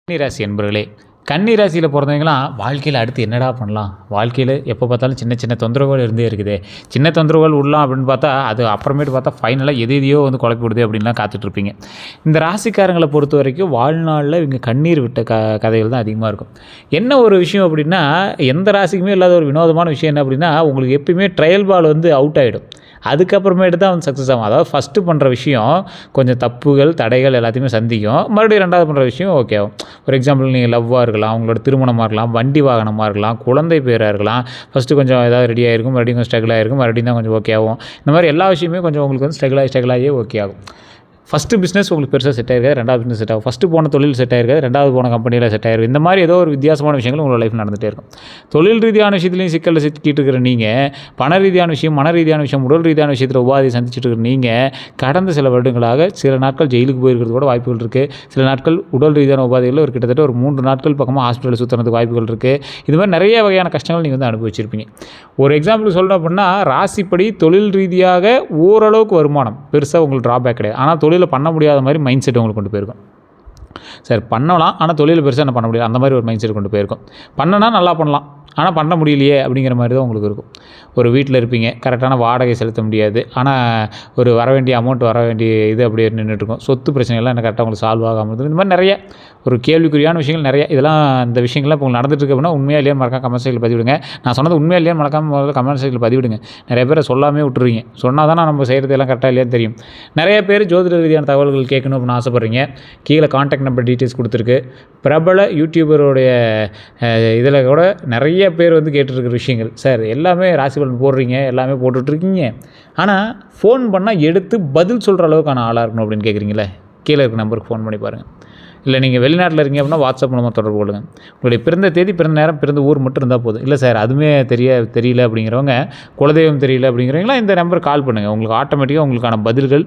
கன்னிராசி என்பர்களே, கன்னிராசியில் பிறந்தவங்களாம் வாழ்க்கையில் அடுத்து என்னடா பண்ணலாம், வாழ்க்கையில் எப்போ பார்த்தாலும் சின்ன சின்ன தொந்தரவுகள் இருந்தே இருக்குது. சின்ன தொந்தரவுகள் விடலாம் அப்படின்னு பார்த்தா அது அப்புறமேட்டு பார்த்தா ஃபைனலாக எதையோ வந்து குழப்பி விடுது அப்படின்லாம் காத்துட்ருப்பீங்க. இந்த ராசிக்காரங்களை பொறுத்த வரைக்கும் வாழ்நாளில் இவங்க கண்ணீர் விட்ட கதைகள் தான் அதிகமாக இருக்கும். என்ன ஒரு விஷயம் அப்படின்னா, எந்த ராசிக்குமே இல்லாத ஒரு வினோதமான விஷயம் என்ன அப்படின்னா, உங்களுக்கு எப்பயுமே ட்ரையல் பால் வந்து அவுட் ஆகிடும். அதுக்கப்புறமேட்டு தான் வந்து சக்ஸஸ் ஆகும். அதாவது ஃபஸ்ட்டு பண்ணுற விஷயம் கொஞ்சம் தப்புகள் தடைகள் எல்லாத்தையுமே சந்திக்கும். மறுபடியும் ரெண்டாவது பண்ணுற விஷயம் ஓகே ஆகும். ஒரு எக்ஸாம்பிள் நீங்கள் லவ்வாக இருக்கலாம், உங்களோட திருமணமாக இருக்கலாம், வண்டி வாகனமாக இருக்கலாம், குழந்தை பேராக இருக்கலாம். ஃபஸ்ட்டு கொஞ்சம் ஏதாவது ரெடி ஆகிருக்கும், மறுபடியும் கொஞ்சம் ஸ்ட்ரகிள் ஆகிருக்கும், மறுபடியும் தான் கொஞ்சம் ஓகே ஆகும். இந்த மாதிரி எல்லா விஷயமே கொஞ்சம் உங்களுக்கு வந்து ஸ்ட்ரகிள் ஆகி ஓகே ஆகும். ஃபஸ்ட்டு பிஸ்னஸ் உங்களுக்கு பெருசாக செட் ஆகிருக்காது, ரெண்டாவது பிஸ்னஸ் செட் ஆகும். ஃபஸ்ட்டு போன தொழில் செட் ஆகிருக்காது, ரெண்டாவது போன கம்பெனியில் செட் ஆகிருக்கும். இந்த மாதிரி ஏதோ ஒரு வித்தியாசமான விஷயங்கள் உங்களோட லைஃப் நடந்துகிட்டே இருக்கும். தொழில் ரீதியான விஷயத்துலையும் சிக்கலில் சிக்கிட்டு இருக்கிற நீங்கள், பண ரீதியான விஷயம், மன ரீதியான விஷயம், உடல் ரீதியான விஷயத்தில் உபாதை சந்திச்சுட்டு இருக்கிற நீங்கள் கடந்த சில வருடங்களாக சில நாட்கள் ஜெயிலுக்கு போயிருக்கிறது கூட வாய்ப்புகள் இருக்குது. சில நாட்கள் உடல் ரீதியான உபாதைகளில் ஒரு கிட்டத்தட்ட ஒரு 3 நாட்கள் பக்கமாக ஹாஸ்பிட்டலில் சுற்றுறதுக்கு வாய்ப்புகள் இருக்குது. இது மாதிரி நிறைய வகையான கஷ்டங்கள் நீங்கள் வந்து அனுபவிச்சிருப்பீங்க. ஒரு எக்ஸாம்பிள் சொல்லணும் அப்படின்னா, ராசிப்படி தொழில் ரீதியாக ஓரளவுக்கு வருமானம் பெருசாக உங்களுக்கு ட்ராபேக் கிடையாது. ஆனால் தொழிலை பண்ண முடியாத மாதிரி மைண்ட் செட் உங்களுக்கு கொண்டு போயிருக்கும். சரி பண்ணலாம், ஆனால் தொழில் பெருசாக என்ன பண்ண முடியாது, அந்த மாதிரி ஒரு மைண்ட் செட் கொண்டு போயிருக்கும். பண்ணனா நல்லா பண்ணலாம், ஆனால் பண்ண முடியலையே அப்படிங்கிற மாதிரி தான் உங்களுக்கு இருக்கும். ஒரு வீட்டில் இருப்பீங்க, கரெக்டான வாடகை செலுத்த முடியாது, ஆனால் ஒரு வர வேண்டிய அமௌண்ட் வர வேண்டிய இது அப்படியே நின்றுட்டுருக்கும். சொத்து பிரச்சனைகள்லாம் என்ன கரெக்டாக உங்களுக்கு சால்வ் ஆகாமல் இருக்கும். இந்த மாதிரி நிறைய ஒரு கேள்விக்குறியான விஷயங்கள் நிறைய. இதெல்லாம் இந்த விஷயங்கள்லாம் இப்போ உங்களுக்கு நடந்துட்டு இருக்கு அப்படின்னா உண்மையாக இல்லையான்னு மறக்காம கமெண்ட் செக்ஷனில் பதிவிடுங்க. நான் சொன்னது உண்மையாக இல்லையான்னு மறக்காம முதல்ல கமெண்ட் செக்ஷனில் பதிவிடுங்க. நிறைய பேரை சொல்லாமே விட்டுருவீங்க. சொன்னால் தான் நம்ம செய்கிறது எல்லாம் கரெக்டாக இல்லையான்னு தெரியும். நிறைய பேர் ஜோதிட ரீதியான தகவல்கள் கேட்கணும் அப்படின்னு ஆசைப்பட்றீங்க. கீழே கான்டாக்ட் நம்பர் டீட்டெயில்ஸ் கொடுத்துருக்கு. பிரபல யூடியூபருடைய இதில் கூட நிறைய பேர் வந்து கேட்டுருக்கிற விஷயங்கள். சார் எல்லாமே ராசி பலன் போடுறீங்க, எல்லாமே போட்டுட்ருக்கீங்க, ஆனால் ஃபோன் பண்ணால் எடுத்து பதில் சொல்கிற அளவுக்கான ஆளாக இருக்கணும் அப்படின்னு கேட்குறீங்களே, கீழே இருக்க நம்பருக்கு ஃபோன் பண்ணி பாருங்கள். இல்லை நீங்கள் வெளிநாட்டில் இருக்கீங்க அப்படின்னா வாட்ஸ்அப் மூலமாக தொடர்பு கொள்ளுங்கள். உங்களுடைய பிறந்த தேதி, பிறந்த நேரம், பிறந்த ஊர் மட்டும் இருந்தால் போதும். இல்லை சார் அதுவுமே தெரியல அப்படிங்கிறவங்க, குலதெய்வம் தெரியல அப்படிங்கிறவங்களாம் இந்த நம்பருக்கு கால் பண்ணுங்கள். உங்களுக்கு ஆட்டோமேட்டிக்காக உங்களுக்கான பதில்கள்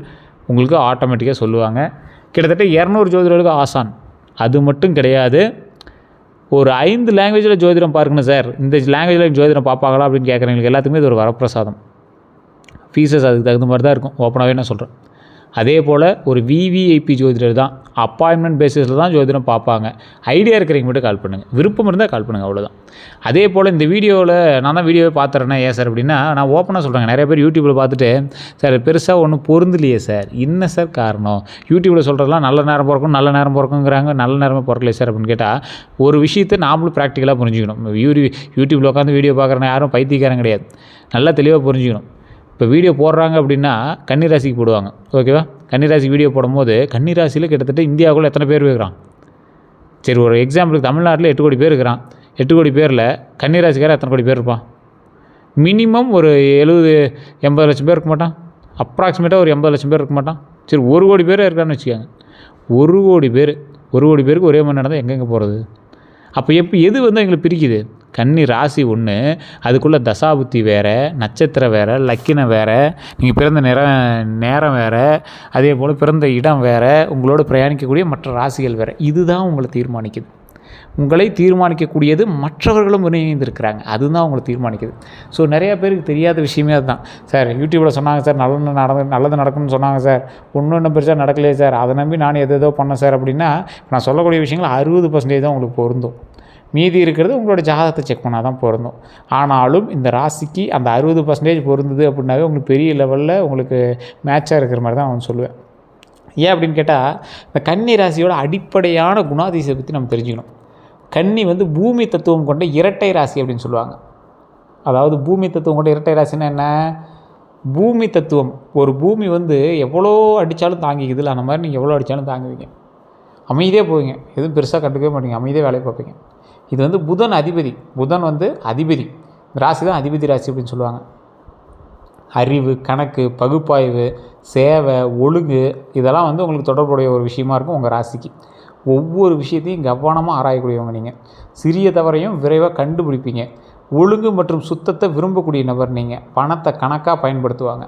உங்களுக்கு ஆட்டோமேட்டிக்காக சொல்லுவாங்க. கிட்டத்தட்ட 200 ஜோதிடர்களுக்கு ஆசான். அது மட்டும் கிடையாது, ஒரு 5 லாங்குவேஜில் ஜோதிடம் பார்க்கணும் சார், இந்த லாங்குவேஜில் ஜோதிடம் பார்ப்பாங்களா அப்படின்னு கேட்குறவங்களுக்கு எல்லாத்துக்குமே இது ஒரு வரப்பிரசாதம். ஃபீஸஸ் அதுக்கு தகுந்த மாதிரி தான் இருக்கும், ஓப்பனாகவே நான் சொல்கிறேன். அதே போல் ஒரு விவிஐபி ஜோதிடர் தான், அப்பாயின்மெண்ட் பேசிஸில் தான் ஜோதிடம் பார்ப்பாங்க. ஐடியா இருக்கிறவங்க மட்டும் கால் பண்ணுங்கள், விருப்பம் இருந்தால் கால் பண்ணுங்கள், அவ்வளோதான். அதே போல் இந்த வீடியோவில் நான் தான் வீடியோவே பார்த்துறேன்னா ஏன் சார் அப்படின்னா, நான் ஓப்பனாக சொல்கிறேங்க. நிறைய பேர் யூடியூப்பில் பார்த்துட்டு சார் பெருசாக ஒன்றும் பொருந்தலையே சார், என்ன சார் காரணம், யூடியூப்பில் சொல்கிறதுலாம் நல்ல நேரம் பிறக்குங்கிறாங்க, நல்ல நேரமே பிறக்கலையே சார் அப்படின்னு கேட்டால், ஒரு விஷயத்தை நாமளும் ப்ராக்டிக்கலாக புரிஞ்சுக்கணும். யூடியூப்பில் உட்காந்து வீடியோ பார்க்குறேன்னா யாரும் பைத்தியக்காரன் கிடையாது, நல்லா தெளிவாக புரிஞ்சுக்கணும். இப்போ வீடியோ போடுறாங்க அப்படின்னா கன்னிராசிக்கு போடுவாங்க, ஓகேவா? கன்னிராசிக்கு வீடியோ போடும்போது கன்னிராசியில் கிட்டத்தட்ட இந்தியாவுக்குள்ளே எத்தனை பேர் இருக்கிறான்? சரி ஒரு எக்ஸாம்பிளுக்கு தமிழ்நாட்டில் 8 கோடி பேர் இருக்கிறான். 8 கோடி பேரில் கன்னிராசிக்காரர் எத்தனை கோடி பேர் இருப்பான்? மினிமம் ஒரு 70-80 லட்சம் பேர் இருக்க மாட்டான்? அப்ராக்சிமேட்டாக ஒரு 80 லட்சம் பேர் இருக்க மாட்டான்? சரி 1 கோடி பேர் இருக்கான்னு வச்சுக்கோங்க. 1 கோடி பேருக்கு ஒரே மாதிரி நடந்தால் எங்கெங்கே போகிறது? அப்போ எது வந்து எங்களுக்கு பிரிக்குது? கன்னி ராசி ஒன்று, அதுக்குள்ளே தசாபுத்தி வேறு, நட்சத்திரம் வேறு, லக்கினம் வேறு, நீங்கள் பிறந்த நேரம் வேறு, அதே போல் பிறந்த இடம் வேறு, உங்களோட பிரயாணிக்கக்கூடிய மற்ற ராசிகள் வேறு. இதுதான் உங்களை தீர்மானிக்குது. உங்களை தீர்மானிக்கக்கூடியது மற்றவர்களும் இணைந்திருக்கிறாங்க, அதுதான் உங்களை தீர்மானிக்குது. ஸோ நிறையா பேருக்கு தெரியாத விஷயமே அதுதான். சார் யூடியூப்பில் சொன்னாங்க சார் நல்லது நடக்கும்னு சொன்னாங்க சார், ஒன்றும் பெருசாக நடக்கலையே சார், அதை நம்பி நான் எதோ பண்ணேன் சார் அப்படின்னா, நான் சொல்லக்கூடிய விஷயங்கள் 60% தான் உங்களுக்கு பொருந்தும். மீதி இருக்கிறது உங்களோட ஜாதகத்தை செக் பண்ணால் தான் பொருந்தும். ஆனாலும் இந்த ராசிக்கு அந்த 60% பொருந்துது அப்படின்னாவே உங்களுக்கு பெரிய லெவலில் உங்களுக்கு மேட்சாக இருக்கிற மாதிரி தான் நான் சொல்லுவேன். ஏன் அப்படின்னு கேட்டால், இந்த கன்னி ராசியோட அடிப்படையான குணாதிசயத்தை பற்றி நம்ம தெரிஞ்சுக்கணும். கன்னி வந்து பூமி தத்துவம் கொண்ட இரட்டை ராசி அப்படின்னு சொல்லுவாங்க. அதாவது பூமி தத்துவம் கொண்ட இரட்டை ராசின்னா என்ன? பூமி தத்துவம், ஒரு பூமி வந்து எவ்வளோ அடித்தாலும் தாங்கிக்குது, அந்த மாதிரி நீங்கள் எவ்வளோ அடித்தாலும் தாங்குவீங்க, அமைதியாக போவீங்க, எதுவும் பெருசாக கண்டுக்கவே மாட்டீங்க, அமைதியாக வேலையை பார்ப்பீங்க. இது வந்து புதன் வந்து அதிபதி, ராசி தான் அதிபதி ராசி அப்படின்னு சொல்லுவாங்க. அறிவு, கணக்கு, பகுப்பாய்வு, சேவை, ஒழுங்கு, இதெல்லாம் வந்து உங்களுக்கு தொடர்புடைய ஒரு விஷயமா இருக்கும் உங்கள் ராசிக்கு. ஒவ்வொரு விஷயத்தையும் கவனமாக ஆராயக்கூடியவங்க நீங்கள். சிறிய தவறையும் விரைவாக கண்டுபிடிப்பீங்க. ஒழுங்கு மற்றும் சுத்தத்தை விரும்பக்கூடிய நபர் நீங்கள். பணத்தை கணக்காக பயன்படுத்துவாங்க.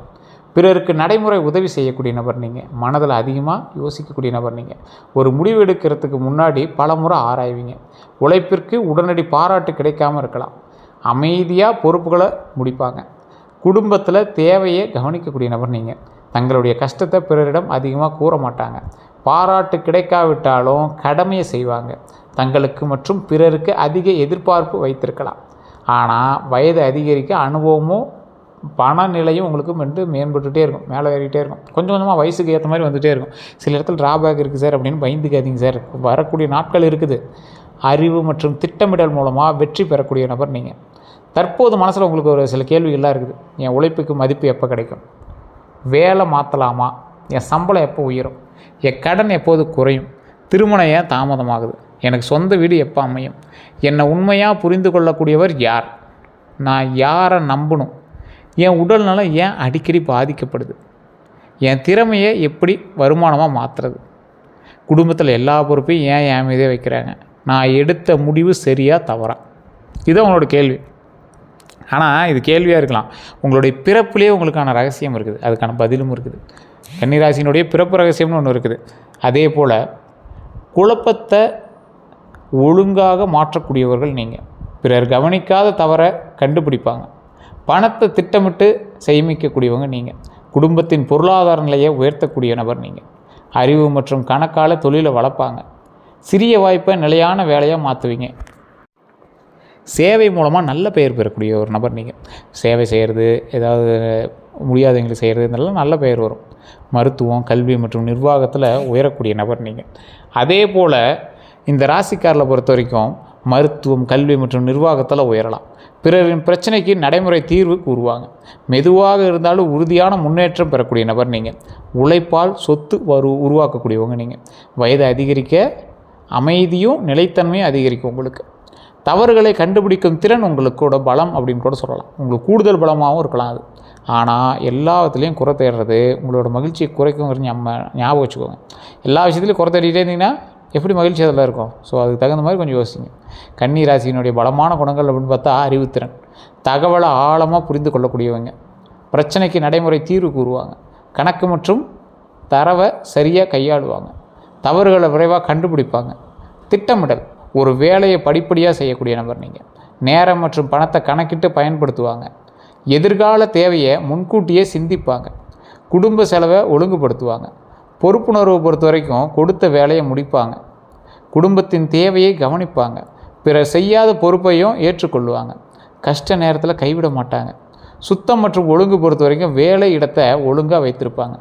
பிறருக்கு நடைமுறை உதவி செய்யக்கூடிய நபர் நீங்கள். மனதில் அதிகமாக யோசிக்கக்கூடிய நபர் நீங்கள். ஒரு முடிவு எடுக்கிறதுக்கு முன்னாடி பல முறை ஆராய்வீங்க. உழைப்பிற்கு உடனடி பாராட்டு கிடைக்காமல் இருக்கலாம். அமைதியாக பொறுப்புகளை முடிப்பாங்க. குடும்பத்தில் தேவையை கவனிக்கக்கூடிய நபர் நீங்கள். தங்களுடைய கஷ்டத்தை பிறரிடம் அதிகமாக கூற மாட்டாங்க. பாராட்டு கிடைக்காவிட்டாலும் கடமையை செய்வாங்க. தங்களுக்கு மற்றும் பிறருக்கு அதிக எதிர்பார்ப்பு வைத்திருக்கலாம். ஆனால் வயது அதிகரிக்க அனுபவமும் பண நிலையும் உங்களுக்கு மேம்பட்டுகிட்டே இருக்கும், மேலே ஏறிக்கிட்டே இருக்கும். கொஞ்சம் கொஞ்சமாக வயசுக்கு ஏற்ற மாதிரி வந்துகிட்டே இருக்கும். சில இடத்துல ட்ராபேக் இருக்குது சார் அப்படின்னு பயந்துக்காதீங்க சார், வரக்கூடிய நாட்கள் இருக்குது. அறிவு மற்றும் திட்டமிடல் மூலமாக வெற்றி பெறக்கூடிய நபர் நீங்கள். தற்போது மனசில் உங்களுக்கு ஒரு சில கேள்விகள்லாம் இருக்குது. என் உழைப்புக்கு மதிப்பு எப்போ கிடைக்கும்? வேலை மாற்றலாமா? என் சம்பளம் எப்போ உயரும்? என் கடன் எப்போது குறையும்? திருமணம் ஏன் தாமதமாகுது? எனக்கு சொந்த வீடு எப்போ அமையும்? என்னை உண்மையாக புரிந்து கொள்ளக்கூடியவர் யார்? நான் யாரை நம்பணும்? என் உடல் நலம் ஏன் அடிக்கடி பாதிக்கப்படுது? என் திறமையை எப்படி வருமானமாக மாற்றுறது? குடும்பத்தில் எல்லா பொறுப்பையும் என் மீதே வைக்கிறாங்க. நான் எடுத்த முடிவு சரியா தவறா? இதுதான் உங்களோட கேள்வி. ஆனால் இது கேள்வியாக இருக்கலாம். உங்களுடைய பிறப்புலேயே உங்களுக்கான ரகசியம் இருக்குது, அதுக்கான பதிலும் இருக்குது. கன்னிராசியினுடைய பிறப்பு ரகசியம்னு ஒன்று இருக்குது. அதே போல் குழப்பத்தை ஒழுங்காக மாற்றக்கூடியவர்கள் நீங்கள். பிறர் கவனிக்காத தவறை கண்டுபிடிப்பாங்க. பணத்தை திட்டமிட்டு சேமிக்கக்கூடியவங்க நீங்கள். குடும்பத்தின் பொருளாதார நிலையை உயர்த்தக்கூடிய நபர் நீங்கள். அறிவு மற்றும் கணக்கால் தொழிலை வளர்ப்பாங்க. சிறிய வாய்ப்பை நிலையான வேலையாக மாற்றுவீங்க. சேவை மூலமாக நல்ல பெயர் பெறக்கூடிய ஒரு நபர் நீங்கள். சேவை செய்கிறது, ஏதாவது முடியாதவங்களுக்கு செய்கிறது, இதெல்லாம் நல்ல பெயர் வரும். மருத்துவம், கல்வி மற்றும் நிர்வாகத்தில் உயரக்கூடிய நபர் நீங்கள். அதே போல் இந்த ராசிக்காரில் பொறுத்த வரைக்கும் மருத்துவம், கல்வி மற்றும் நிர்வாகத்தில் உயரலாம். பிறரின் பிரச்சனைக்கு நடைமுறை தீர்வு கூறுவாங்க. மெதுவாக இருந்தாலும் உறுதியான முன்னேற்றம் பெறக்கூடிய நபர் நீங்கள். உழைப்பால் சொத்து உருவாக்கக்கூடியவங்க நீங்கள். வயது அதிகரிக்க அமைதியும் நிலைத்தன்மையும் அதிகரிக்கும் உங்களுக்கு. தவறுகளை கண்டுபிடிக்கும் திறன் உங்களுக்கூட பலம் அப்படின்னு கூட சொல்லலாம். உங்களுக்கு கூடுதல் பலமாகவும் இருக்கலாம் அது. ஆனால் எல்லாத்துலேயும் குறை தேடுறது உங்களோட மகிழ்ச்சியை குறைக்குங்கிறது ஞாபகம் வச்சுக்கோங்க. எல்லா விஷயத்துலையும் குறை தேடிட்டே இருந்தீங்கன்னா எப்படி மகிழ்ச்சி அதில் இருக்கும்? ஸோ அதுக்கு தகுந்த மாதிரி கொஞ்சம் யோசிங்க. கன்னி ராசியினுடைய பலமான குணங்கள் அப்படின்னு பார்த்தா அறிவுத்திறன், தகவலை ஆழமாக புரிந்து கொள்ளக்கூடியவங்க, பிரச்சனைக்கு நடைமுறை தீர்வு கூறுவாங்க, கணக்கு மற்றும் தரவை சரியாக கையாளுவாங்க, தவறுகளை விரைவாக கண்டுபிடிப்பாங்க, திட்டமிடல், ஒரு வேலையை படிப்படியாக செய்யக்கூடிய நபர் நீங்கள். நேரம் மற்றும் பணத்தை கணக்கிட்டு பயன்படுத்துவாங்க. எதிர்கால தேவையை முன்கூட்டியே சிந்திப்பாங்க. குடும்ப செலவை ஒழுங்குபடுத்துவாங்க. பொறுப்புணர்வை பொறுத்த வரைக்கும் கொடுத்த வேலையை முடிப்பாங்க. குடும்பத்தின் தேவையை கவனிப்பாங்க. பிறர் செய்யாத பொறுப்பையும் ஏற்றுக்கொள்வாங்க. கஷ்ட நேரத்தில் கைவிட மாட்டாங்க. சுத்தம் மற்றும் ஒழுங்கு பொறுத்த வரைக்கும் வேலை இடத்தை ஒழுங்காக வைத்திருப்பாங்க.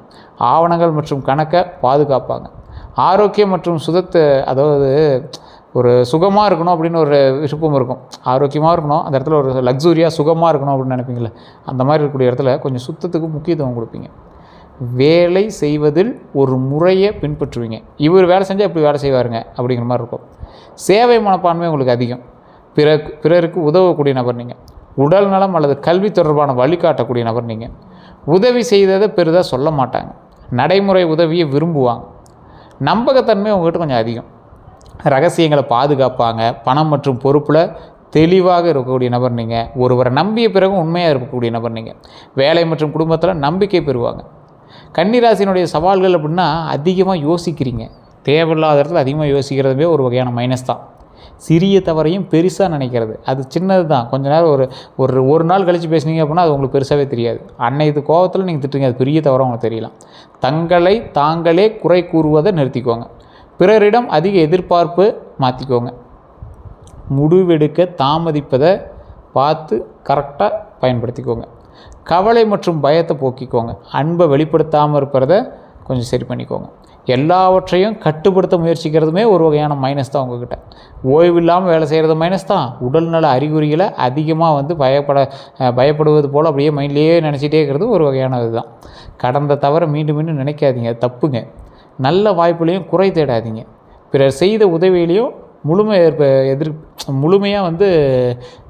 ஆவணங்கள் மற்றும் கணக்கை பாதுகாப்பாங்க. ஆரோக்கியம் மற்றும் அதாவது ஒரு சுகமாக இருக்கணும் அப்படின்னு ஒரு விருப்பம் இருக்கும். ஆரோக்கியமாக இருக்கணும், அந்த இடத்துல ஒரு லக்ஸூரியாக சுகமாக இருக்கணும் அப்படின்னு நினைப்பீங்களே, அந்த மாதிரி இருக்கக்கூடிய இடத்துல கொஞ்சம் சுத்தத்துக்கு முக்கியத்துவம் கொடுப்பீங்க. வேலை செய்வதில் ஒரு முறையை பின்பற்றுவீங்க. இவர் வேலை செஞ்சால் இப்படி வேலை செய்வாருங்க அப்படிங்கிற மாதிரி இருக்கும். சேவை மனப்பான்மை உங்களுக்கு அதிகம். பிறருக்கு உதவக்கூடிய நபர் நீங்கள். உடல் நலம் அல்லது கல்வி தொடர்பான வழிகாட்டக்கூடிய நபர் நீங்கள். உதவி செய்ததை பெரிதாக சொல்ல மாட்டாங்க. நடைமுறை உதவியை விரும்புவாங்க. நம்பகத்தன்மை உங்கள்கிட்ட கொஞ்சம் அதிகம். ரகசியங்களை பாதுகாப்பாங்க. பணம் மற்றும் பொறுப்பில் தெளிவாக இருக்கக்கூடிய நபர் நீங்கள். ஒருவரை நம்பிய பிறகு உண்மையாக இருக்கக்கூடிய நபர் நீங்கள். வேலை மற்றும் குடும்பத்தில் நம்பிக்கை பெறுவாங்க. கன்னிராசினுடைய சவால்கள் அப்படின்னா அதிகமாக யோசிக்கிறீங்க. தேவையில்லாத இடத்துல அதிகமாக யோசிக்கிறதுமே ஒரு வகையான மைனஸ் தான். சிறிய தவறையும் பெருசாக நினைக்கிறது, அது சின்னது தான். கொஞ்ச நேரம் ஒரு நாள் கழித்து பேசுனீங்க அப்படின்னா அது உங்களுக்கு பெருசாகவே தெரியாது. அன்னைக்கு கோபத்தில் நீங்கள் திட்டுங்க, அது பெரிய தவறாக உங்களுக்கு தெரியலாம். தங்களை தாங்களே குறை கூறுவதை நிறுத்திக்கோங்க. பிறரிடம் அதிக எதிர்பார்ப்பு மாற்றிக்கோங்க. முடிவெடுக்க தாமதிப்பதை பார்த்து கரெக்டாக பயன்படுத்திக்கோங்க. கவலை மற்றும் பயத்தை போக்கிக்கோங்க. அன்பை வெளிப்படுத்தாமல் இருப்பதை கொஞ்சம் சரி பண்ணிக்கோங்க. எல்லாவற்றையும் கட்டுப்படுத்த முயற்சிக்கிறதுமே ஒரு வகையான மைனஸ் தான் உங்கள்கிட்ட. ஓய்வு இல்லாமல் வேலை செய்கிறது மைனஸ் தான். உடல்நல அறிகுறிகளை அதிகமாக பயப்படுவது போல் அப்படியே மைண்ட்லேயே நினச்சிட்டே இருக்கிறது ஒரு வகையான இதுதான். கடந்த தவிர மீண்டும் மீண்டும் நினைக்காதீங்க, தப்புங்க. நல்ல வாய்ப்புலையும் குறை தேடாதீங்க. பிறர் செய்த உதவியிலையும் முழுமையாக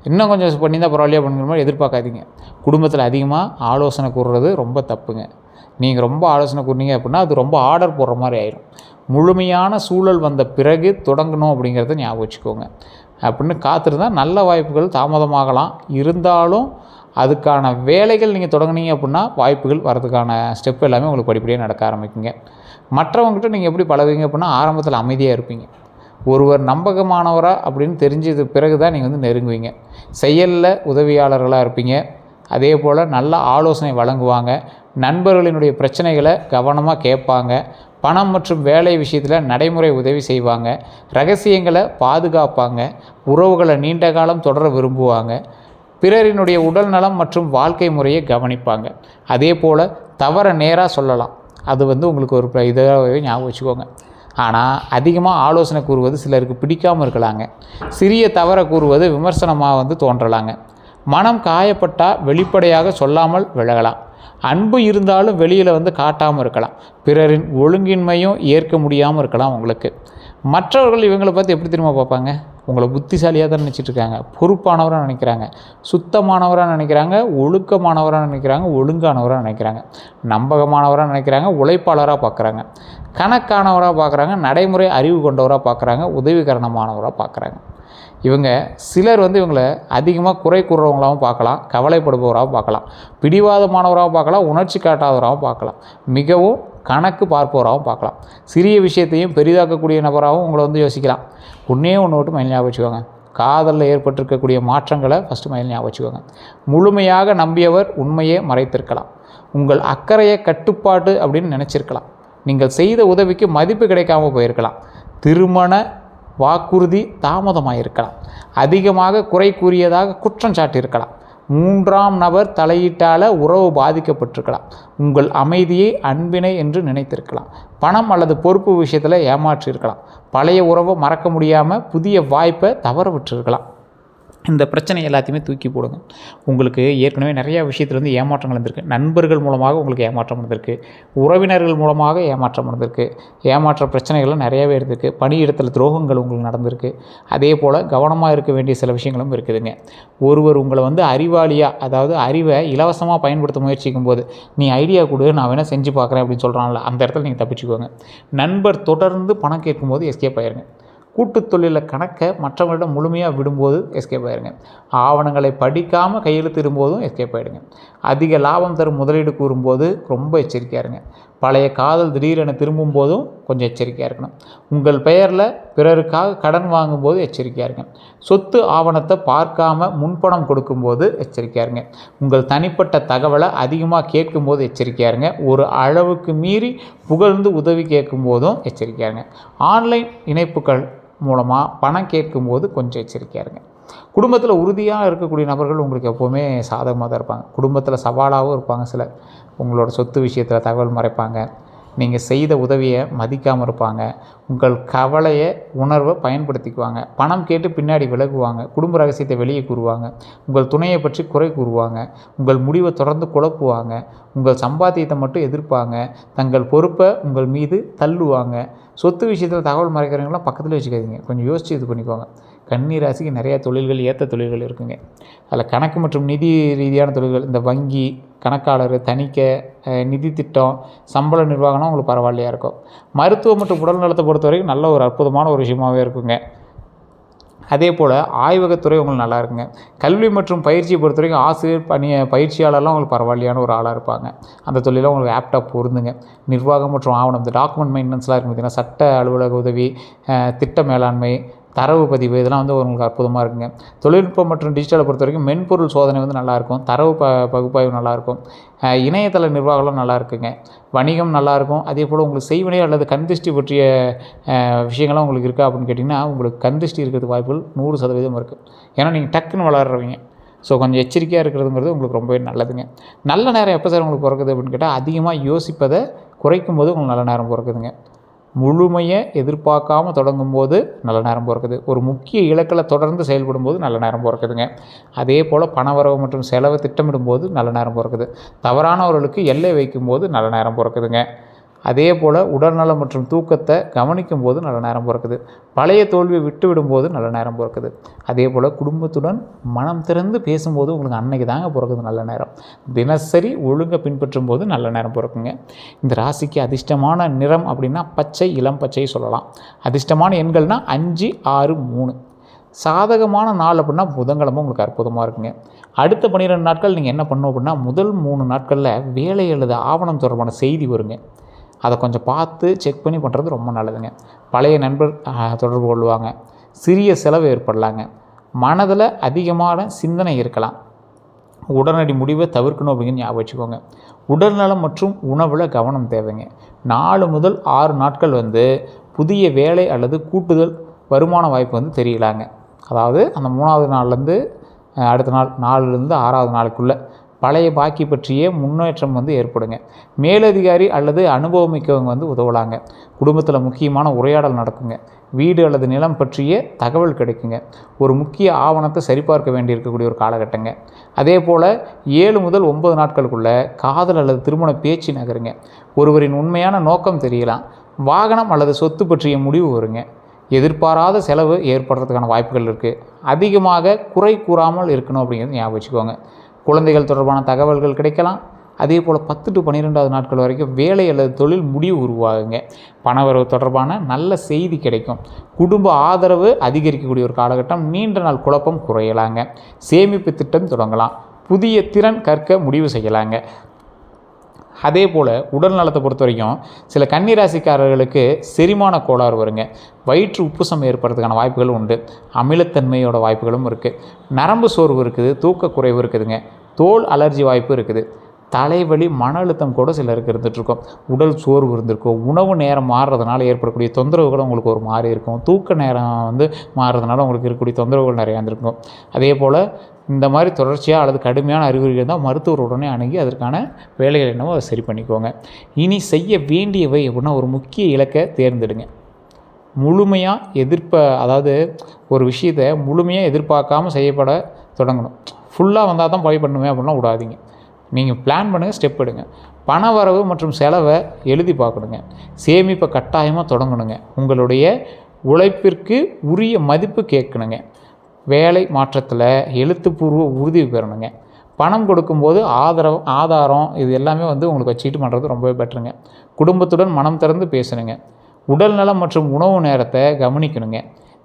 இன்னும் கொஞ்சம் பண்ணி தான் பரவாயில்லையா அப்படிங்கிற மாதிரி எதிர்பார்க்காதீங்க. குடும்பத்தில் அதிகமாக ஆலோசனை கூறுறது ரொம்ப தப்புங்க. நீங்கள் ரொம்ப ஆலோசனை கூறினீங்க அப்படின்னா அது ரொம்ப ஆர்டர் போடுற மாதிரி ஆயிடும். முழுமையான சூழல் வந்த பிறகு தொடங்கணும் அப்படிங்கிறத ஞாபகம் வச்சுக்கோங்க. அப்படின்னு காத்திருந்தால் நல்ல வாய்ப்புகள் தாமதமாகலாம். இருந்தாலும் அதுக்கான வேலைகள் நீங்கள் தொடங்குனீங்க அப்படின்னா வாய்ப்புகள் வரதுக்கான ஸ்டெப் எல்லாமே உங்களுக்கு படிப்படியாக நடக்க ஆரம்பிக்குங்க. மற்றவங்ககிட்ட நீங்கள் எப்படி பழகுவீங்க அப்படின்னா ஆரம்பத்தில் அமைதியாக இருப்பீங்க. ஒருவர் நம்பகமானவரா அப்படின்னு தெரிஞ்சது பிறகு தான் நீங்கள் நெருங்குவீங்க. செயலில் உதவியாளர்களாக இருப்பீங்க. அதே போல் நல்ல ஆலோசனை வழங்குவாங்க. நண்பர்களினுடைய பிரச்சனைகளை கவனமாக கேட்பாங்க. பணம் மற்றும் வேலை விஷயத்தில் நடைமுறை உதவி செய்வாங்க. ரகசியங்களை பாதுகாப்பாங்க. உறவுகளை நீண்ட காலம் தொடர விரும்புவாங்க. பிறரினுடைய உடல் நலம் மற்றும் வாழ்க்கை முறையை கவனிப்பாங்க. அதே போல் தவறை நேராக சொல்லலாம். அது உங்களுக்கு ஒரு இதாகவே ஞாபகம் வச்சுக்கோங்க. ஆனால் அதிகமாக ஆலோசனை கூறுவது சிலருக்கு பிடிக்காமல் இருக்கலாங்க. சிறிய தவறை கூறுவது விமர்சனமாக தோன்றலாங்க. மனம் காயப்பட்டால் வெளிப்படையாக சொல்லாமல் விலகலாம். அன்பு இருந்தாலும் வெளியில் காட்டாமல் இருக்கலாம். பிறரின் ஒழுங்கின்மையும் ஏற்க முடியாமல் இருக்கலாம் உங்களுக்கு. மற்றவர்கள் இவங்களை பார்த்து எப்படி திரும்ப பார்ப்பாங்க? உங்களை புத்திசாலியாக தான் நினச்சிட்ருக்காங்க, பொறுப்பானவராக நினைக்கிறாங்க, சுத்தமானவராக நினைக்கிறாங்க, ஒழுக்கமானவராக நினைக்கிறாங்க, ஒழுங்கானவராக நினைக்கிறாங்க, நம்பகமானவராக நினைக்கிறாங்க, உழைப்பாளராக பார்க்குறாங்க, கணக்கானவராக பார்க்குறாங்க, நடைமுறை அறிவு கொண்டவராக பார்க்குறாங்க, உதவிகரணமானவராக பார்க்குறாங்க. இவங்க சிலர் இவங்களை அதிகமாக குறை கூறுறவங்களாகவும் பார்க்கலாம், கவலைப்படுபவராகவும் பார்க்கலாம், பிடிவாதமானவராகவும் பார்க்கலாம், உணர்ச்சி காட்டாதவராகவும் பார்க்கலாம், மிகவும் கணக்கு பார்ப்பவராகவும் பார்க்கலாம். சிறிய விஷயத்தையும் பெரிதாக்கக்கூடிய நபராகவும் உங்களை யோசிக்கலாம். ஒன்றே ஒன்று மட்டும் மைண்ட் ஞாபகம் வச்சுக்கோங்க. காதலில் ஏற்பட்டிருக்கக்கூடிய மாற்றங்களை ஃபஸ்ட்டு மைண்ட் ஞாபகம் வச்சுக்கோங்க. முழுமையாக நம்பியவர் உண்மையே மறைத்திருக்கலாம். உங்கள் அக்கறையை கட்டுப்பாடு அப்படின்னு நினச்சிருக்கலாம். நீங்கள் செய்த உதவிக்கு மதிப்பு கிடைக்காமல் போயிருக்கலாம். திருமண வாக்குறுதி தாமதமாக இருக்கலாம். அதிகமாக குறை கூறியதாக குற்றம் சாட்டியிருக்கலாம். மூன்றாம் நபர் தலையீட்டால் உறவு பாதிக்கப்பட்டிருக்கலாம். உங்கள் அமைதியை அன்பினை என்று நினைத்திருக்கலாம். பணம் அல்லது பொறுப்பு விஷயத்தில் ஏமாற்றியிருக்கலாம். பழைய உறவை மறக்க முடியாமல் புதிய வாய்ப்பை தவற விட்டுருக்கலாம். இந்த பிரச்சனை எல்லாத்தையுமே தூக்கி போடுங்க. உங்களுக்கு ஏற்கனவே நிறையா விஷயத்தில் ஏமாற்றங்கள் இருந்திருக்கு. நண்பர்கள் மூலமாக உங்களுக்கு ஏமாற்றம் இருந்திருக்கு, உறவினர்கள் மூலமாக ஏமாற்றம் இருந்திருக்கு, ஏமாற்ற பிரச்சனைகளும் நிறையாவே இருந்திருக்கு, பணியிடத்தில் துரோகங்கள் உங்களுக்கு நடந்திருக்கு. அதே போல் கவனமாக இருக்க வேண்டிய சில விஷயங்களும் இருக்குதுங்க. ஒருவர் உங்களை அறிவாளியாக, அதாவது அறிவை இலவசமாக பயன்படுத்த முயற்சிக்கும் போது, நீ ஐடியா கொடு, நான் வேணால் செஞ்சு பார்க்குறேன் அப்படின்னு சொல்கிறான்ல, அந்த இடத்துல நீங்கள் தப்பிச்சுக்கோங்க. நண்பர் தொடர்ந்து பணம் கேட்கும்போது எஸ்கேப் ஆயிருங்க. கூட்டுத் தொழிலில் கணக்கை மற்றவங்களிடம் முழுமையாக விடும்போது எஸ்கேப் ஆகிடுங்க. ஆவணங்களை படிக்காமல் கையெழுத்திடும்போதும் எஸ்கேப் ஆகிடுங்க. அதிக லாபம் தரும் முதலீடு கூறும்போது ரொம்ப எச்சரிக்கையாக இருங்க. பழைய காதல் திடீரென திரும்பும் போதும் கொஞ்சம் எச்சரிக்கையாக இருக்கணும். உங்கள் பெயரில் பிறருக்காக கடன் வாங்கும்போது எச்சரிக்கையாக இருங்க. சொத்து ஆவணத்தை பார்க்காம முன்பணம் கொடுக்கும்போது எச்சரிக்கையாக இருங்க. உங்கள் தனிப்பட்ட தகவலை அதிகமாக கேட்கும்போது எச்சரிக்கையாக இருங்க. ஒரு அளவுக்கு மீறி புகழ்ந்து உதவி கேட்கும் போதும் எச்சரிக்கையாக இருங்க. ஆன்லைன் இணைப்புகள் மூலமாக பணம் கேட்கும்போது கொஞ்சம் எச்சரிக்கையாக இருங்க. குடும்பத்தில் உறுதியாக இருக்கக்கூடிய நபர்கள் உங்களுக்கு எப்போவுமே சாதகமாக தான் இருப்பாங்க. குடும்பத்தில் சவாலாகவும் இருப்பாங்க. சிலர் உங்களோட சொத்து விஷயத்தில் தகவல் மறைப்பாங்க. நீங்கள் செய்த உதவியை மதிக்காமல் இருப்பாங்க. உங்கள் கவலையை உணர்வை பயன்படுத்திக்குவாங்க. பணம் கேட்டு பின்னாடி விலகுவாங்க. குடும்ப ரகசியத்தை வெளியே கூறுவாங்க. உங்கள் துணையை பற்றி குறை கூறுவாங்க. உங்கள் முடிவை தொடர்ந்து குழப்புவாங்க. உங்கள் சம்பாத்தியத்தை மட்டும் எதிர்ப்பாங்க. தங்கள் பொறுப்பை உங்கள் மீது தள்ளுவாங்க. சொத்து விஷயத்தில் தகவல் மறைக்கிறவங்களாம் பக்கத்தில் வச்சுக்காதீங்க. கொஞ்சம் யோசித்து இது பண்ணிக்கோங்க. கன்னி ராசிக்கு நிறையா தொழில்கள், ஏற்ற தொழில்கள் இருக்குங்க. அதில் கணக்கு மற்றும் நிதி ரீதியான தொழில்கள், இந்த வங்கி, கணக்காளர், தணிக்கை, நிதி திட்டம், சம்பள நிர்வாகம்னா உங்களுக்கு பரவாயில்லையாக இருக்கும். மருத்துவம் மற்றும் உடல் நலத்தை பொறுத்த வரைக்கும் நல்ல ஒரு அற்புதமான ஒரு விஷயமாகவே இருக்குங்க. அதே போல் ஆய்வகத்துறை உங்களுக்கு நல்லா இருக்குங்க. கல்வி மற்றும் பயிற்சியை பொறுத்த வரைக்கும் ஆசிரியர் பயிற்சியாளர்லாம் உங்களுக்கு பரவாயில்லையான ஒரு ஆளாக இருப்பாங்க. அந்த தொழிலாம் உங்களுக்கு லேப்டாப் பொருந்துங்க. நிர்வாகம் மற்றும் ஆவணம், இந்த டாக்குமெண்ட் மெயின்டெனன்ஸ்லாம் இருக்கும் பார்த்திங்கன்னா, சட்ட அலுவலக உதவி, திட்ட மேலாண்மை, தரவு பதிவு, இதெல்லாம் உங்களுக்கு அற்புதமாக இருக்குங்க. தொழில்நுட்பம் மற்றும் டிஜிட்டலை பொறுத்த வரைக்கும் மென்பொருள் சோதனை நல்லாயிருக்கும். தரவு பகுப்பாய்வு நல்லாயிருக்கும். இணையதள நிர்வாகம்லாம் நல்லா இருக்குங்க. வணிகம் நல்லாயிருக்கும். அதே போல் உங்களுக்கு செய்வினை அல்லது கண்திஷ்டி பற்றிய விஷயங்கள்லாம் உங்களுக்கு இருக்கா அப்படின்னு கேட்டிங்கன்னா, உங்களுக்கு கண்திஷ்டி இருக்கிறதுக்கு வாய்ப்புகள் 100% இருக்குது. ஏன்னா நீங்கள் டக்குன்னு வளர்றவங்க. ஸோ கொஞ்சம் எச்சரிக்கையாக இருக்கிறதுங்கிறது உங்களுக்கு ரொம்பவே நல்லதுங்க. நல்ல நேரம் எப்போ சார் உங்களுக்கு பிறக்குது அப்படின்னு கேட்டால், அதிகமாக யோசிப்பதை குறைக்கும் போது உங்களுக்கு நல்ல நேரம் பிறக்குதுங்க. முழுமையை எதிர்பார்க்காமல் தொடங்கும்போது நல்ல நேரம் பிறக்குது. ஒரு முக்கிய இலக்கில் தொடர்ந்து செயல்படும் போது நல்ல நேரம் பிறக்குதுங்க. அதே போல் பணவரவு மற்றும் செலவை திட்டமிடும்போது நல்ல நேரம் பிறக்குது. தவறானவர்களுக்கு எல்லை வைக்கும்போது நல்ல நேரம் பிறக்குதுங்க. அதே போல் உடல்நலம் மற்றும் தூக்கத்தை கவனிக்கும் போது நல்ல நேரம் பிறக்குது. பழைய தோல்வியை விட்டு விடும்போது நல்ல நேரம் பிறக்குது. அதே போல் குடும்பத்துடன் மனம் திறந்து பேசும்போது உங்களுக்கு அன்னைக்கு தாங்க பிறக்குது நல்ல நேரம். தினசரி ஒழுங்கை பின்பற்றும் போது நல்ல நேரம் பிறக்குங்க. இந்த ராசிக்கு அதிர்ஷ்டமான நிறம் அப்படின்னா பச்சை, இளம் பச்சை சொல்லலாம். அதிர்ஷ்டமான எண்கள்னால் 5, 6, 3. சாதகமான நாள் அப்படின்னா புதன்கிழமை உங்களுக்கு அற்புதமாக இருக்குங்க. அடுத்த 12 நாட்கள் நீங்கள் என்ன பண்ணணும் அப்படின்னா, முதல் 3 நாட்களில் வேலை அல்லது ஆவணம் தொடர்பான செய்தி வருங்க. அதை கொஞ்சம் பார்த்து செக் பண்ணி பண்ணுறது ரொம்ப நல்லதுங்க. பழைய நண்பர் தொடர்பு கொள்வாங்க. சிறிய செலவு ஏற்படலாங்க. மனதில் அதிகமான சிந்தனை இருக்கலாம். உடனடி முடிவை தவிர்க்கணும் அப்படிங்கிற ஞாபகம் வச்சுக்கோங்க. உடல்நலம் மற்றும் உணவில் கவனம் தேவைங்க. 4 முதல் 6 நாட்கள் புதிய வேலை அல்லது கூட்டுதல் வருமான வாய்ப்பு தெரியலாங்க. அதாவது அந்த 3வது நாள்லேருந்து அடுத்த நாள் 4லேருந்து 6வது நாளுக்குள்ளே பழைய பாக்கி பற்றிய முன்னேற்றம் ஏற்படுங்க. மேலதிகாரி அல்லது அனுபவம் மிக்கவங்க உதவலாங்க. குடும்பத்தில் முக்கியமான உரையாடல் நடக்குங்க. வீடு அல்லது நிலம் பற்றிய தகவல் கிடைக்குங்க. ஒரு முக்கிய ஆவணத்தை சரிபார்க்க வேண்டியிருக்கக்கூடிய ஒரு காலகட்டங்க. அதே போல் 7 முதல் 9 நாட்களுக்குள்ளே காதல் அல்லது திருமண பேச்சு நகருங்க. ஒருவரின் உண்மையான நோக்கம் தெரியலாம். வாகனம் அல்லது சொத்து பற்றிய முடிவு வருங்க. எதிர்பாராத செலவு ஏற்படுறதுக்கான வாய்ப்புகள் இருக்குது. அதிகமாக குறை கூறாமல் இருக்கணும் அப்படிங்கிறது ஞாபகம் வச்சுக்கோங்க. குழந்தைகள் தொடர்பான தகவல்கள் கிடைக்கலாம். அதே போல் 10 to 12வது நாட்கள் வரைக்கும் வேலை அல்லது தொழில் முடிவு உருவாகுங்க. பணவரவு தொடர்பான நல்ல செய்தி கிடைக்கும். குடும்ப ஆதரவு அதிகரிக்கக்கூடிய ஒரு காலகட்டம். நீண்ட நாள் குழப்பம் குறையலாங்க. சேமிப்பு திட்டம் தொடங்கலாம். புதிய திறன் கற்க முடிவு செய்யலாங்க. அதே போல் உடல் நலத்தை பொறுத்த வரைக்கும் சில கன்னிராசிக்காரர்களுக்கு செரிமான கோளாறு வருங்க. வயிற்று உப்புசம் ஏற்படுறதுக்கான வாய்ப்புகள் உண்டு. அமிலத்தன்மையோட வாய்ப்புகளும் இருக்குது. நரம்பு சோர்வு இருக்குது. தூக்கக்குறைவு இருக்குதுங்க. தோல் அலர்ஜி வாய்ப்பு இருக்குது. தலைவலி, மன அழுத்தம் கூட சிலருக்கு இருந்துகிட்ருக்கும். உடல் சோர்வு இருந்திருக்கும். உணவு நேரம் மாறுறதுனால ஏற்படக்கூடிய தொந்தரவுகளும் உங்களுக்கு ஒரு மாறி இருக்கும். தூக்க நேரம் மாறுறதுனால உங்களுக்கு இருக்கக்கூடிய தொந்தரவுகள் நிறையா இருந்திருக்கும். அதே போல் இந்த மாதிரி தொடர்ச்சியாக அல்லது கடுமையான அறிகுறிகள் தான் மருத்துவர் உடனே அணுகி அதற்கான வேலைகள் என்னவோ அதை சரி பண்ணிக்கோங்க. இனி செய்ய வேண்டியவை அப்படின்னா ஒரு முக்கிய இலக்கை தேர்ந்தெடுங்க. முழுமையாக அதாவது ஒரு விஷயத்தை முழுமையாக எதிர்பார்க்காமல் செய்யப்பட தொடங்கணும். ஃபுல்லாக வந்தால் தான் பண்ணுவேன் அப்படின்னா விடாதீங்க. நீங்கள் பிளான் பண்ணுங்கள், ஸ்டெப் எடுங்க. பண வரவு மற்றும் செலவை எழுதி பார்க்கணுங்க. சேமிப்பை கட்டாயமாக தொடங்கணுங்க. உங்களுடைய உழைப்பிற்கு உரிய மதிப்பு கேட்கணுங்க. வேலை மாற்றத்தில் எழுத்துப்பூர்வ உறுதி பெறணுங்க. பணம் கொடுக்கும்போது ஆதாரம் இது எல்லாமே உங்களுக்கு வச்சுக்கிட்டு பண்ணுறது ரொம்பவே பெட்டருங்க. குடும்பத்துடன் மனம் திறந்து பேசணுங்க. உடல் நலம் மற்றும் உணவு நேரத்தை கவனிக்கணுங்க.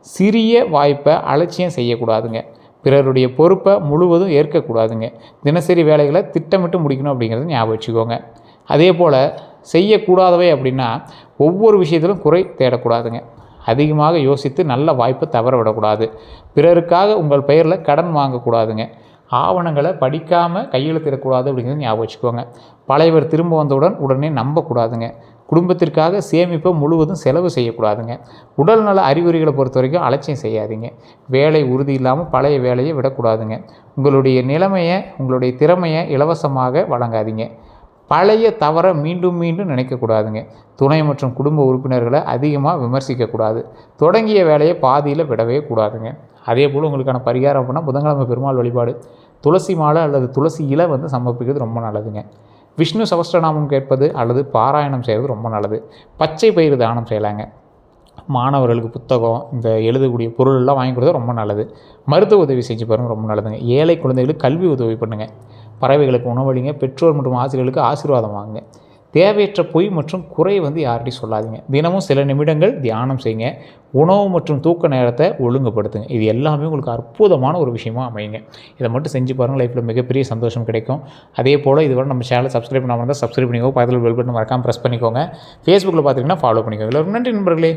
சிறிய வாய்ப்பை அலட்சியம் செய்யக்கூடாதுங்க. பிறருடைய பொறுப்பை முழுவதும் ஏற்கக்கூடாதுங்க. தினசரி வேலைகளை திட்டமிட்டு முடிக்கணும் அப்படிங்கிறது ஞாபகம் வச்சுக்கோங்க. அதே போல் செய்யக்கூடாதவை அப்படின்னா ஒவ்வொரு விஷயத்திலும் குறை தேடக்கூடாதுங்க. அதிகமாக யோசித்து நல்ல வாய்ப்பை தவற விடக்கூடாது. பிறருக்காக உங்கள் பெயரில் கடன் வாங்கக்கூடாதுங்க. ஆவணங்களை படிக்காமல் கையெழுத்திடக்கூடாது அப்படிங்கிறது ஞாபகம் வச்சுக்கோங்க. பழையவர் திரும்ப வந்தவுடன் உடனே நம்பக்கூடாதுங்க. குடும்பத்திற்காக சேமிப்பை முழுவதும் செலவு செய்யக்கூடாதுங்க. உடல்நல அறிகுறிகளை பொறுத்த வரைக்கும் அலட்சியம் செய்யாதீங்க. வேலை உறுதி இல்லாமல் பழைய வேலையை விடக்கூடாதுங்க. உங்களுடைய திறமையை இலவசமாக வழங்காதீங்க. பழைய தவறை மீண்டும் மீண்டும் நினைக்கக்கூடாதுங்க. துணை மற்றும் குடும்ப உறுப்பினர்களை அதிகமாக விமர்சிக்கக்கூடாது. தொடங்கிய வேலையை பாதியில் விடவே கூடாதுங்க. அதே போல் உங்களுக்கான பரிகாரம் அப்படின்னா புதன்கிழமை பெருமாள் வழிபாடு, துளசி மாலை அல்லது துளசி இலை சமர்ப்பிக்கிறது ரொம்ப நல்லதுங்க. விஷ்ணு சகஸ்ரநாமம் கேட்பது அல்லது பாராயணம் செய்கிறது ரொம்ப நல்லது. பச்சை பயிறு தானம் செய்யலாங்க. மாணவர்களுக்கு புத்தகம், இந்த எழுதக்கூடிய பொருளெல்லாம் வாங்கி கொடுத்தா ரொம்ப நல்லது. மருத்துவ உதவி செஞ்சு பாருங்கள், ரொம்ப நல்லதுங்க. ஏழை குழந்தைகளுக்கு கல்வி உதவி பண்ணுங்கள். பறவைகளுக்கு உணவளிங்க. பெற்றோர் மற்றும் ஆசிரியர்களுக்கு ஆசீர்வாதம் வாங்குங்க. தேவையற்ற பொய் மற்றும் குறை யார்கிட்டையும் சொல்லாதீங்க. தினமும் சில நிமிடங்கள் தியானம் செய்யுங்க. உணவு மற்றும் தூக்க நேரத்தை ஒழுங்குபடுத்துங்க. இது எல்லாமே உங்களுக்கு அற்புதமான ஒரு விஷயமா அமையுங்க. இதை மட்டும் செஞ்சு பாருங்கள், லைஃப்பில் மிகப்பெரிய சந்தோஷம் கிடைக்கும். அதே போல் இதுவரை நம்ம சேனலை சப்ஸ்கிரைப் பண்ணாமல் இருந்தால் சப்ஸ்கிரைப் பண்ணிக்கோங்க. பக்கத்தில் பெல் பட்டன் மறக்காமல் ப்ரெஸ் பண்ணிக்கோங்க. ஃபேஸ்புக்கில் பார்த்தீங்கன்னா ஃபாலோ பண்ணிக்கோங்க. எல்லாரும் நன்றி நண்பர்களே.